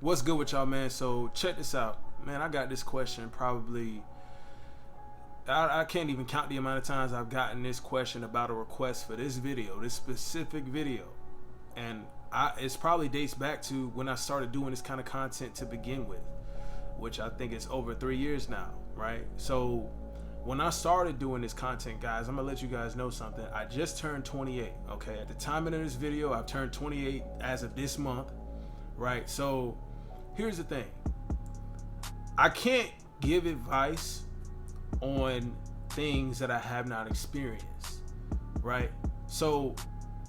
What's good with y'all, man? So check this out, man. I got this question probably. I can't even count the amount of times I've gotten this question about a request for this video, this specific video, and it's probably dates back to when I started doing this kind of content to begin with, which I think is over 3 years now, right? So when I started doing this content, guys, I'm gonna let you guys know something. I just turned 28. Okay, at the time of this video, I've turned 28 as of this month, right? So here's the thing. I can't give advice on things that I have not experienced, right? So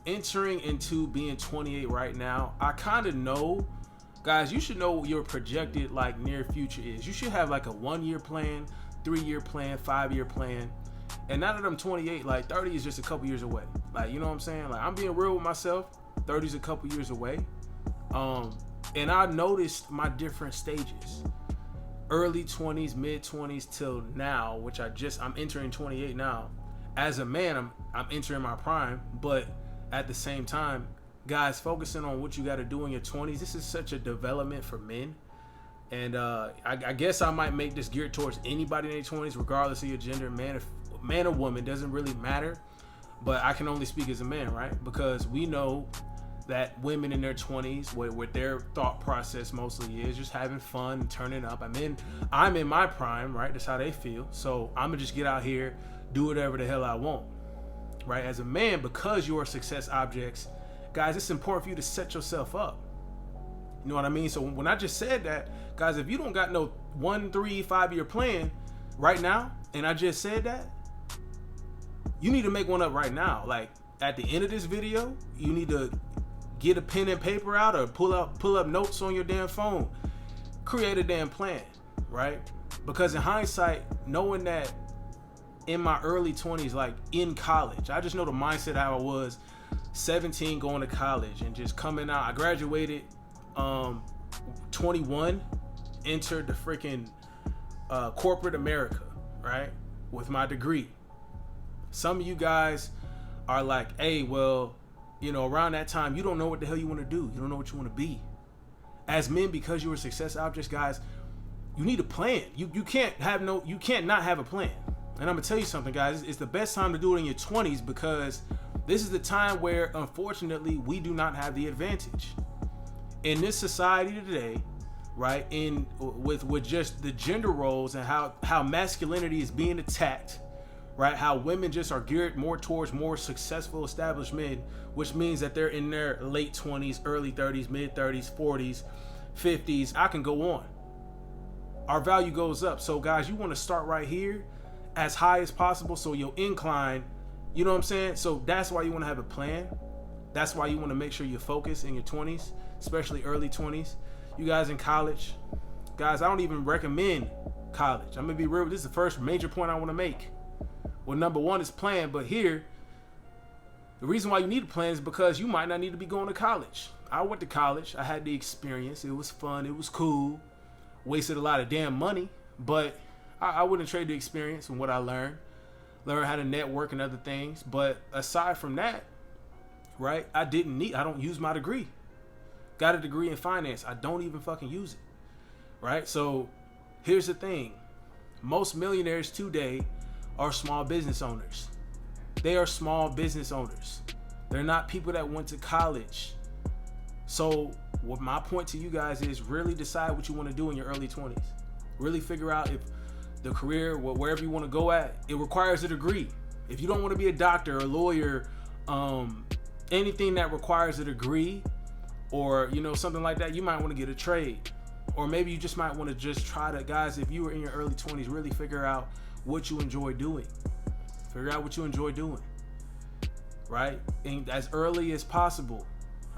entering into being 28 right now, I kind of know, guys, you should know what your projected like near future is. You should have like a 1-year plan, 3-year plan, 5-year plan. And now that I'm 28, like 30 is just a couple years away. Like, you know what I'm saying? Like, I'm being real with myself. 30 is a couple years away. And I noticed my different stages. Early 20s, mid 20s till now, which I'm entering 28 now. As a man, I'm entering my prime, but at the same time, guys, focusing on what you got to do in your 20s. This is such a development for men. And I guess I might make this geared towards anybody in their 20s, regardless of your gender, man or woman, doesn't really matter. But I can only speak as a man, right? Because we know that women in their 20s, what their thought process mostly is just having fun and turning up. I'm in my prime, right? That's how they feel. So I'm gonna just get out here, do whatever the hell I want, right? As a man, because you are success objects, guys, it's important for you to set yourself up. You know what I mean? So when I just said that, guys, if you don't got no 1, 3, 5-year plan right now, and I just said that, you need to make one up right now. Like at the end of this video, you need to get a pen and paper out or pull up notes on your damn phone. Create a damn plan, right? Because in hindsight, knowing that in my early 20s, like in college, I just know the mindset how I was 17 going to college and just coming out. I graduated 21, entered the freaking corporate America, right? With my degree. Some of you guys are like, hey, well, you know, around that time, you don't know what the hell you want to do. You don't know what you want to be. As men, because you were success objects, guys, you need a plan. You can't not have a plan. And I'm gonna tell you something, guys. It's the best time to do it in your 20s because this is the time where, unfortunately, we do not have the advantage. In this society today, right, with just the gender roles and how masculinity is being attacked, right? How women just are geared more towards more successful established men, which means that they're in their late 20s, early 30s, mid 30s, 40s, 50s. I can go on. Our value goes up. So guys, you want to start right here as high as possible so your incline, you know what I'm saying? So that's why you want to have a plan. That's why you want to make sure you're focused in your 20s, especially early 20s. You guys in college, guys, I don't even recommend college. I'm going to be real. This is the first major point I want to make. Well, number one is plan, but here, the reason why you need a plan is because you might not need to be going to college. I went to college. I had the experience. It was fun. It was cool. Wasted a lot of damn money, but I wouldn't trade the experience and what I learned. Learn how to network and other things. But aside from that, right, I don't use my degree. Got a degree in finance. I don't even fucking use it, right? So here's the thing. Most millionaires today are small business owners. They are small business owners. They're not people that went to college. So what my point to you guys is really decide what you want to do in your early 20s. Really figure out if the career, wherever you want to go at, it requires a degree. If you don't want to be a doctor, a lawyer, anything that requires a degree or, you know, something like that, you might want to get a trade. Or maybe you just might want to just try to, guys, if you were in your early 20s, really figure out what you enjoy doing. Figure out what you enjoy doing, right? And as early as possible.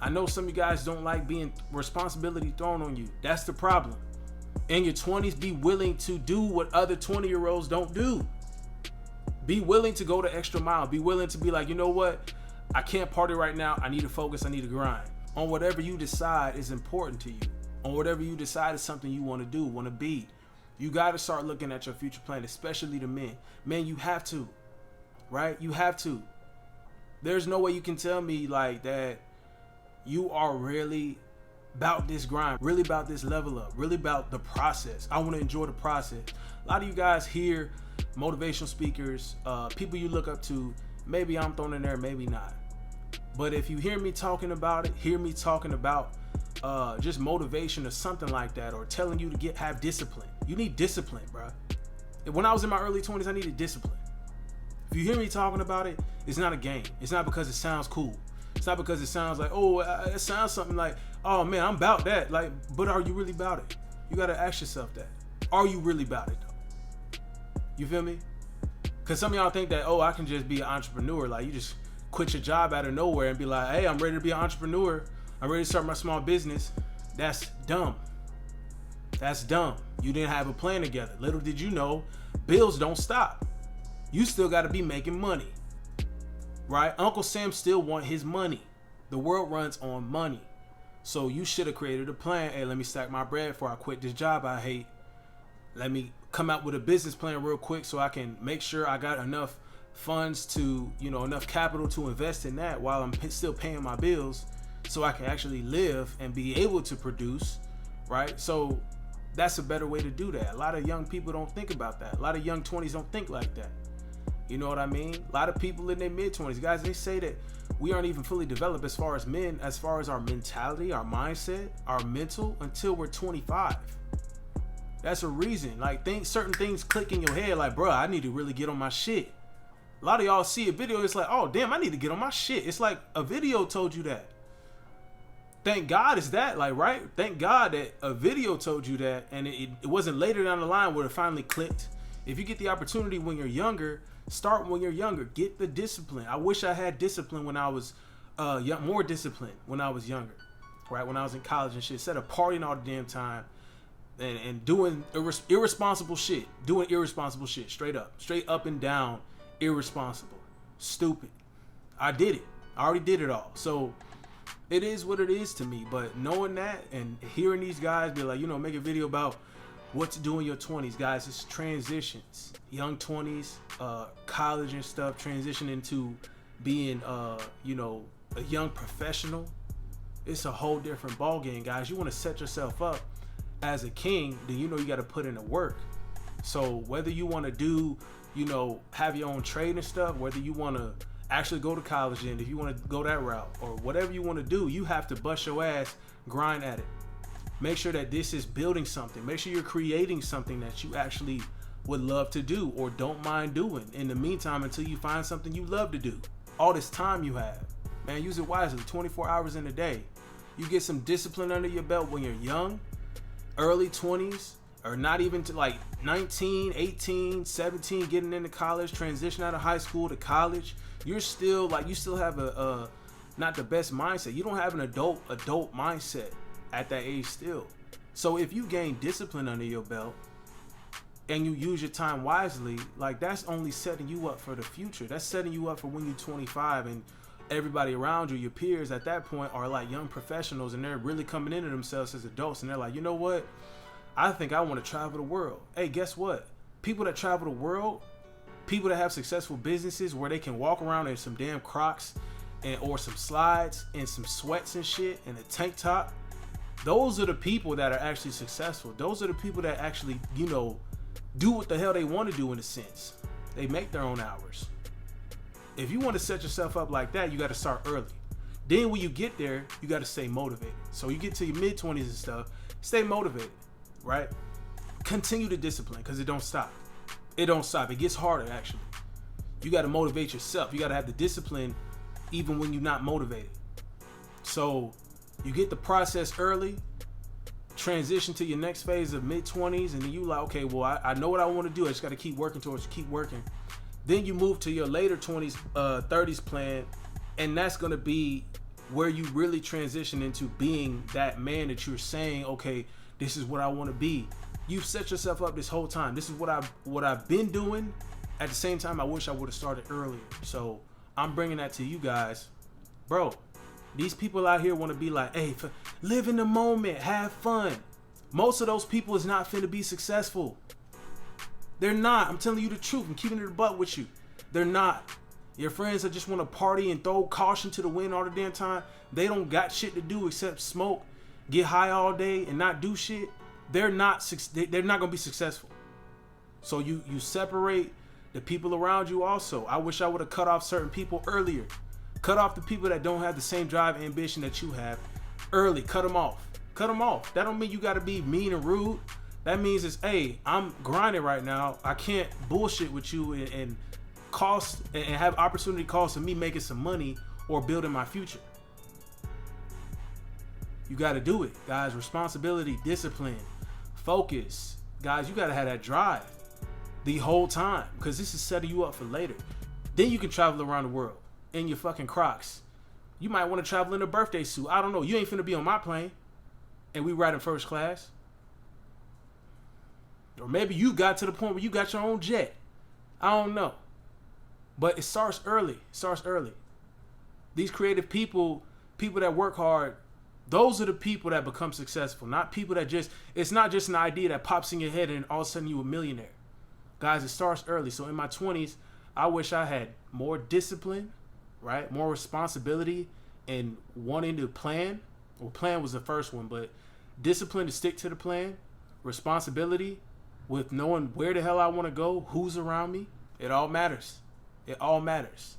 I know some of you guys don't like being responsibility thrown on you. That's the problem. In your 20s, be willing to do what other 20-year-olds don't do. Be willing to go the extra mile. Be willing to be like, you know what? I can't party right now. I need to focus. I need to grind. On whatever you decide is important to you. On whatever you decide is something you want to do, want to be. You got to start looking at your future plan, especially the men. Men, you have to, right? You have to. There's no way you can tell me like that you are really about this grind, really about this level up, really about the process. I want to enjoy the process. A lot of you guys hear motivational speakers, people you look up to, maybe I'm thrown in there, maybe not. But if you hear me talking about it, hear me talking about just motivation or something like that, or telling you to have discipline. You need discipline, bro. When I was in my early 20s, I needed discipline. If you hear me talking about it, it's not a game. It's not because it sounds cool. It's not because it sounds like, oh, it sounds something like, oh man, I'm about that. Like, but are you really about it? You gotta ask yourself that. Are you really about it though? You feel me? Because some of y'all think that, oh, I can just be an entrepreneur. Like, you just quit your job out of nowhere and be like, hey, I'm ready to be an entrepreneur. I'm ready to start my small business. That's dumb. That's dumb. You didn't have a plan together. Little did you know, bills don't stop. You still got to be making money, right? Uncle Sam still want his money. The world runs on money. So you should have created a plan. Hey, let me stack my bread before I quit this job I hate. Let me come out with a business plan real quick so I can make sure I got enough funds to, enough capital to invest in that while I'm still paying my bills, so I can actually live and be able to produce, right? So that's a better way to do that. A lot of young people don't think about that. A lot of young 20s don't think like that. You know what I mean? A lot of people in their mid-20s, guys, they say that we aren't even fully developed as far as men, as far as our mentality, our mindset, our mental, until we're 25. That's a reason. Like, certain things click in your head like, bro, I need to really get on my shit. A lot of y'all see a video, it's like, oh, damn, I need to get on my shit. It's like a video told you that. Thank God it's that, like, right? Thank God that a video told you that, and it wasn't later down the line where it finally clicked. If you get the opportunity when you're younger, start when you're younger. Get the discipline. I wish I had discipline when I was more discipline when I was younger, right? When I was in college and shit. Instead of partying all the damn time and doing irresponsible shit. Doing irresponsible shit. Straight up and down. Irresponsible. Stupid. I did it. I already did it all. So it is what it is to me. But knowing that and hearing these guys be like, make a video about what to do in your 20s, guys. It's transitions. Young 20s, college and stuff, transition into being, a young professional. It's a whole different ballgame, guys. You want to set yourself up as a king, then you got to put in the work. So whether you want to do, have your own trade and stuff, whether you want to actually go to college, and if you want to go that route, or whatever you want to do, you have to bust your ass, grind at it. Make sure that this is building something. Make sure you're creating something that you actually would love to do or don't mind doing. In the meantime, until you find something you love to do. All this time you have, man, use it wisely. 24 hours in a day. You get some discipline under your belt when you're young, early 20s, or not even to like 19, 18, 17, getting into college, transition out of high school to college. You're still like, you still have a not the best mindset. You don't have an adult mindset at that age still. So if you gain discipline under your belt and you use your time wisely, like, that's only setting you up for the future. That's setting you up for when you're 25 and everybody around you, your peers at that point, are like young professionals and they're really coming into themselves as adults, and they're like, you know what? I think I want to travel the world. Hey, guess what? People that travel the world, people that have successful businesses where they can walk around in some damn Crocs or some slides and some sweats and shit and a tank top, those are the people that are actually successful. Those are the people that actually, do what the hell they want to do in a sense. They make their own hours. If you want to set yourself up like that, you got to start early. Then when you get there, you got to stay motivated. So you get to your mid-20s and stuff, stay motivated, right? Continue to discipline, because it don't stop. It don't stop. It gets harder, actually. You got to motivate yourself. You got to have the discipline even when you're not motivated. So you get the process early, transition to your next phase of mid-20s, and then you like, okay, well, I know what I want to do. I just got to keep working towards it, keep working. Then you move to your later 20s, 30s plan, and that's going to be where you really transition into being that man that you're saying, okay, this is what I want to be. You've set yourself up this whole time. This is what I've been doing. At the same time, I wish I would have started earlier. So I'm bringing that to you guys. Bro, these people out here want to be like, hey, live in the moment, have fun. Most of those people is not finna be successful. They're not. I'm telling you the truth. I'm keeping it a butt with you. They're not. Your friends that just want to party and throw caution to the wind all the damn time, they don't got shit to do except smoke, get high all day and not do shit, they're not gonna be successful. So you separate the people around you also. I wish I would have cut off certain people earlier. Cut off the people that don't have the same drive and ambition that you have early. Cut them off. Cut them off. That don't mean you got to be mean and rude. That means it's, hey, I'm grinding right now. I can't bullshit with you and cost and have opportunity cost of me making some money or building my future. You got to do it, guys. Responsibility, discipline, focus. Guys, you got to have that drive the whole time, because this is setting you up for later. Then you can travel around the world in your fucking Crocs. You might want to travel in a birthday suit. I don't know. You ain't finna be on my plane and we ride in first class. Or maybe you got to the point where you got your own jet. I don't know. But it starts early. It starts early. These creative people that work hard, those are the people that become successful. Not people that just, it's not just an idea that pops in your head and all of a sudden you a millionaire. Guys, it starts early. So in my 20s, I wish I had more discipline, right? More responsibility and wanting to plan. Well, plan was the first one, but discipline to stick to the plan, responsibility with knowing where the hell I want to go, who's around me. It all matters. It all matters.